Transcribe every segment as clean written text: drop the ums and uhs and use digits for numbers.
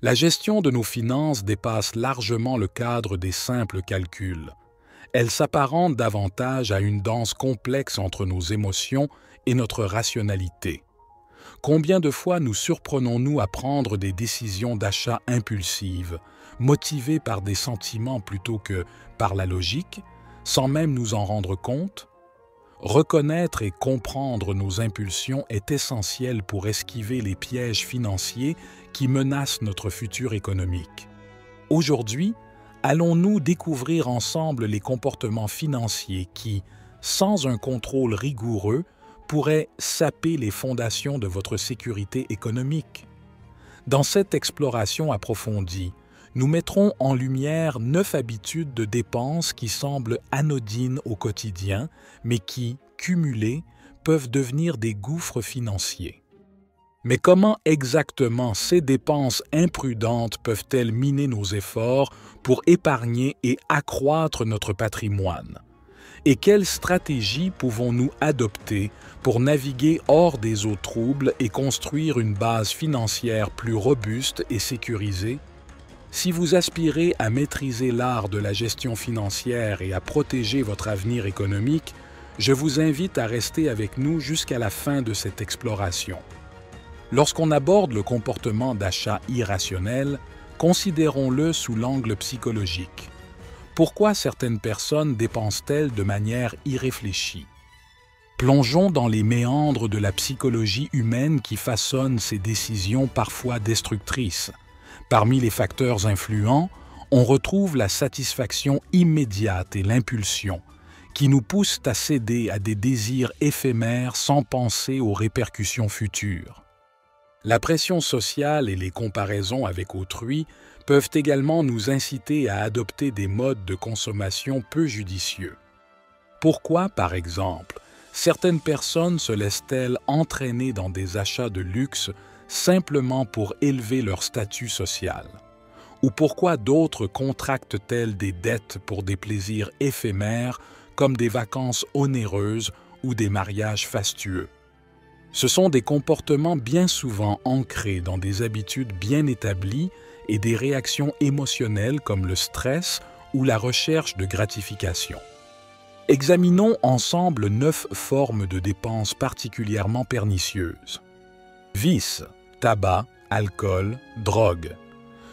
La gestion de nos finances dépasse largement le cadre des simples calculs. Elle s'apparente davantage à une danse complexe entre nos émotions et notre rationalité. Combien de fois nous surprenons-nous à prendre des décisions d'achat impulsives, motivées par des sentiments plutôt que par la logique, sans même nous en rendre compte? Reconnaître et comprendre nos impulsions est essentiel pour esquiver les pièges financiers qui menacent notre futur économique. Aujourd'hui, allons-nous découvrir ensemble les comportements financiers qui, sans un contrôle rigoureux, pourraient saper les fondations de votre sécurité économique? Dans cette exploration approfondie, nous mettrons en lumière 9 habitudes de dépenses qui semblent anodines au quotidien, mais qui, cumulées, peuvent devenir des gouffres financiers. Mais comment exactement ces dépenses imprudentes peuvent-elles miner nos efforts pour épargner et accroître notre patrimoine? Et quelles stratégies pouvons-nous adopter pour naviguer hors des eaux troubles et construire une base financière plus robuste et sécurisée? Si vous aspirez à maîtriser l'art de la gestion financière et à protéger votre avenir économique, je vous invite à rester avec nous jusqu'à la fin de cette exploration. Lorsqu'on aborde le comportement d'achat irrationnel, considérons-le sous l'angle psychologique. Pourquoi certaines personnes dépensent-elles de manière irréfléchie? Plongeons dans les méandres de la psychologie humaine qui façonne ces décisions parfois destructrices. Parmi les facteurs influents, on retrouve la satisfaction immédiate et l'impulsion, qui nous poussent à céder à des désirs éphémères sans penser aux répercussions futures. La pression sociale et les comparaisons avec autrui peuvent également nous inciter à adopter des modes de consommation peu judicieux. Pourquoi, par exemple, certaines personnes se laissent-elles entraîner dans des achats de luxe simplement pour élever leur statut social? Ou pourquoi d'autres contractent-elles des dettes pour des plaisirs éphémères comme des vacances onéreuses ou des mariages fastueux? Ce sont des comportements bien souvent ancrés dans des habitudes bien établies et des réactions émotionnelles comme le stress ou la recherche de gratification. Examinons ensemble 9 formes de dépenses particulièrement pernicieuses. Vices, tabac, alcool, drogue.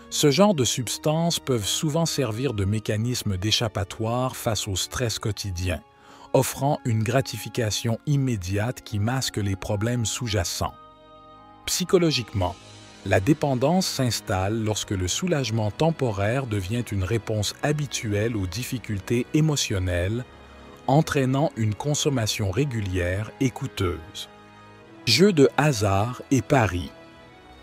Ce genre de substances peuvent souvent servir de mécanisme d'échappatoire face au stress quotidien, offrant une gratification immédiate qui masque les problèmes sous-jacents. Psychologiquement, la dépendance s'installe lorsque le soulagement temporaire devient une réponse habituelle aux difficultés émotionnelles, entraînant une consommation régulière et coûteuse. Jeux de hasard et paris.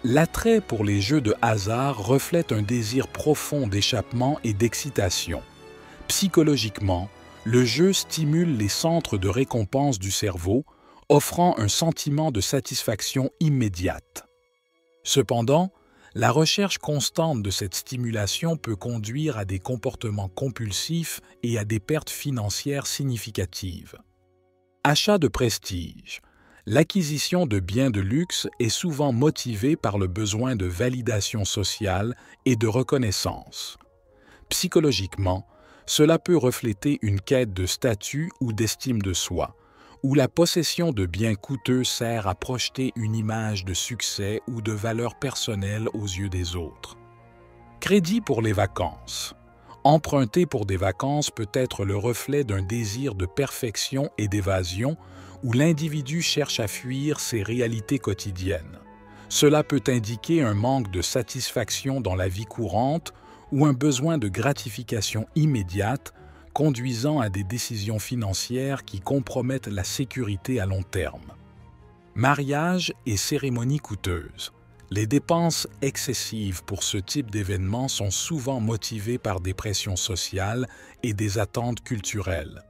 L'attrait pour les jeux de hasard reflète un désir profond d'échappement et d'excitation. Psychologiquement, le jeu stimule les centres de récompense du cerveau, offrant un sentiment de satisfaction immédiate. Cependant, la recherche constante de cette stimulation peut conduire à des comportements compulsifs et à des pertes financières significatives. Achat de prestige. L'acquisition de biens de luxe est souvent motivée par le besoin de validation sociale et de reconnaissance. Psychologiquement, cela peut refléter une quête de statut ou d'estime de soi, où la possession de biens coûteux sert à projeter une image de succès ou de valeur personnelle aux yeux des autres. Crédit pour les vacances. Emprunter pour des vacances peut être le reflet d'un désir de perfection et d'évasion où l'individu cherche à fuir ses réalités quotidiennes. Cela peut indiquer un manque de satisfaction dans la vie courante ou un besoin de gratification immédiate, conduisant à des décisions financières qui compromettent la sécurité à long terme. Mariage et cérémonies coûteuses. Les dépenses excessives pour ce type d'événements sont souvent motivées par des pressions sociales et des attentes culturelles.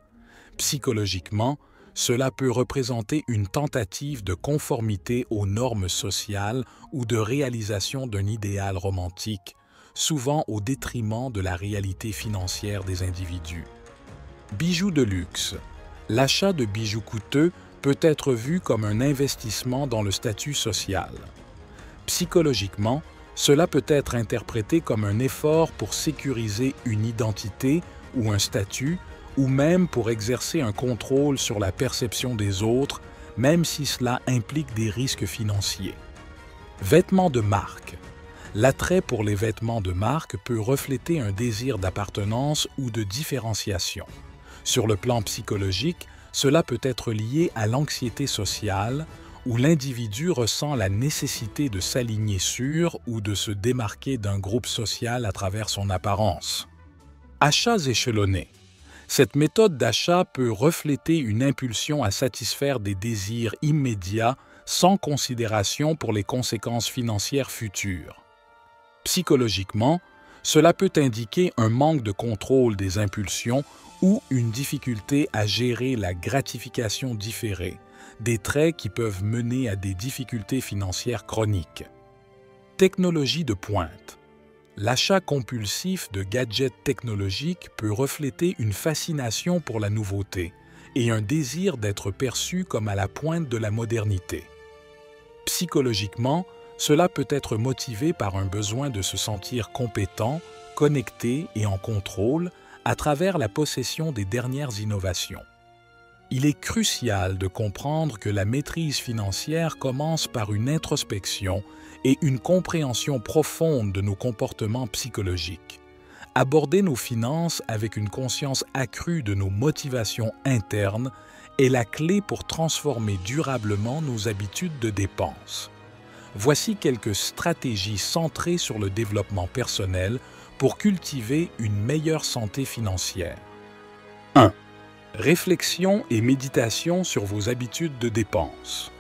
Psychologiquement, cela peut représenter une tentative de conformité aux normes sociales ou de réalisation d'un idéal romantique, souvent au détriment de la réalité financière des individus. Bijoux de luxe. L'achat de bijoux coûteux peut être vu comme un investissement dans le statut social. Psychologiquement, Cela peut être interprété comme un effort pour sécuriser une identité ou un statut, ou même pour exercer un contrôle sur la perception des autres, même si cela implique des risques financiers. Vêtements de marque. L'attrait pour les vêtements de marque peut refléter un désir d'appartenance ou de différenciation. Sur le plan psychologique, cela peut être lié à l'anxiété sociale, où l'individu ressent la nécessité de s'aligner sur ou de se démarquer d'un groupe social à travers son apparence. Achats échelonnés. Cette méthode d'achat peut refléter une impulsion à satisfaire des désirs immédiats sans considération pour les conséquences financières futures. Psychologiquement, cela peut indiquer un manque de contrôle des impulsions ou une difficulté à gérer la gratification différée, des traits qui peuvent mener à des difficultés financières chroniques. Technologie de pointe. L'achat compulsif de gadgets technologiques peut refléter une fascination pour la nouveauté et un désir d'être perçu comme à la pointe de la modernité. Psychologiquement, cela peut être motivé par un besoin de se sentir compétent, connecté et en contrôle à travers la possession des dernières innovations. Il est crucial de comprendre que la maîtrise financière commence par une introspection et une compréhension profonde de nos comportements psychologiques. Aborder nos finances avec une conscience accrue de nos motivations internes est la clé pour transformer durablement nos habitudes de dépenses. Voici quelques stratégies centrées sur le développement personnel pour cultiver une meilleure santé financière. 1. Réflexion et méditation sur vos habitudes de dépenses.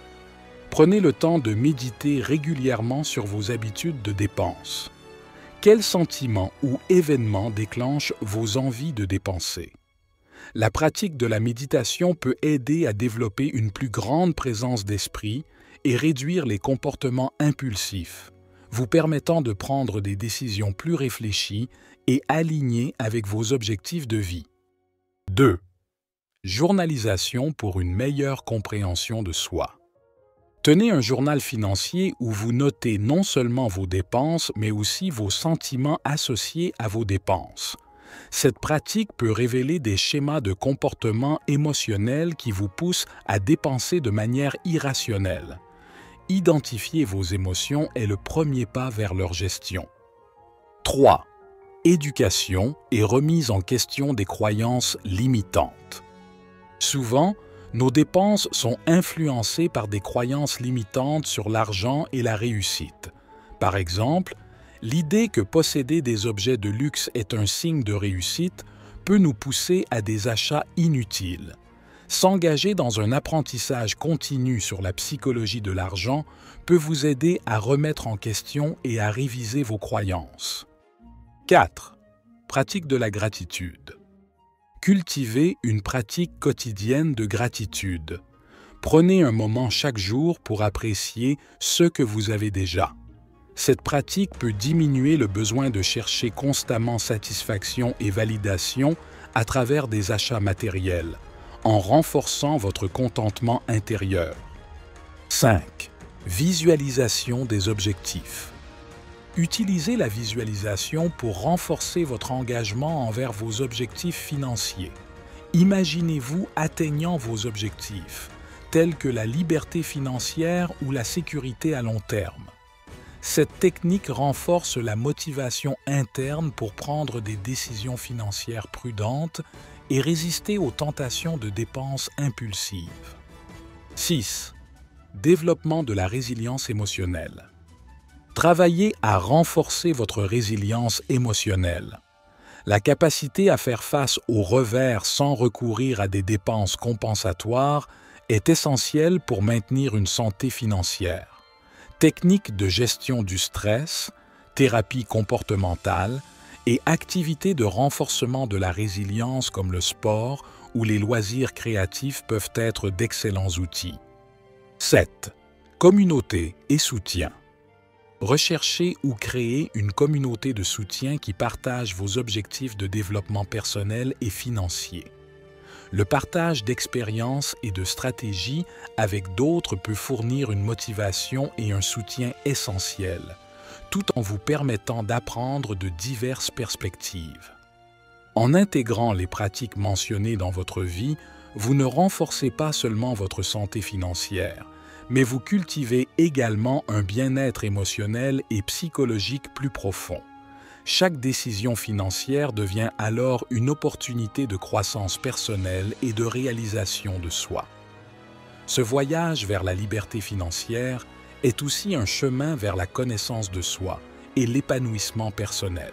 Prenez le temps de méditer régulièrement sur vos habitudes de dépenses. Quels sentiments ou événements déclenchent vos envies de dépenser? La pratique de la méditation peut aider à développer une plus grande présence d'esprit et réduire les comportements impulsifs, vous permettant de prendre des décisions plus réfléchies et alignées avec vos objectifs de vie. 2. Journalisation pour une meilleure compréhension de soi. Tenez un journal financier où vous notez non seulement vos dépenses, mais aussi vos sentiments associés à vos dépenses. Cette pratique peut révéler des schémas de comportement émotionnel qui vous poussent à dépenser de manière irrationnelle. Identifier vos émotions est le premier pas vers leur gestion. 3. Éducation et remise en question des croyances limitantes. Souvent, nos dépenses sont influencées par des croyances limitantes sur l'argent et la réussite. Par exemple, l'idée que posséder des objets de luxe est un signe de réussite peut nous pousser à des achats inutiles. S'engager dans un apprentissage continu sur la psychologie de l'argent peut vous aider à remettre en question et à réviser vos croyances. 4. Pratique de la gratitude. Cultivez une pratique quotidienne de gratitude. Prenez un moment chaque jour pour apprécier ce que vous avez déjà. Cette pratique peut diminuer le besoin de chercher constamment satisfaction et validation à travers des achats matériels, en renforçant votre contentement intérieur. 5. Visualisation des objectifs. Utilisez la visualisation pour renforcer votre engagement envers vos objectifs financiers. Imaginez-vous atteignant vos objectifs, tels que la liberté financière ou la sécurité à long terme. Cette technique renforce la motivation interne pour prendre des décisions financières prudentes et résister aux tentations de dépenses impulsives. 6. Développement de la résilience émotionnelle. Travaillez à renforcer votre résilience émotionnelle. La capacité à faire face aux revers sans recourir à des dépenses compensatoires est essentielle pour maintenir une santé financière. Techniques de gestion du stress, thérapie comportementale et activités de renforcement de la résilience comme le sport ou les loisirs créatifs peuvent être d'excellents outils. 7. Communauté et soutien. Recherchez ou créez une communauté de soutien qui partage vos objectifs de développement personnel et financier. Le partage d'expériences et de stratégies avec d'autres peut fournir une motivation et un soutien essentiels, tout en vous permettant d'apprendre de diverses perspectives. En intégrant les pratiques mentionnées dans votre vie, vous ne renforcez pas seulement votre santé financière, mais vous cultivez également un bien-être émotionnel et psychologique plus profond. Chaque décision financière devient alors une opportunité de croissance personnelle et de réalisation de soi. Ce voyage vers la liberté financière est aussi un chemin vers la connaissance de soi et l'épanouissement personnel.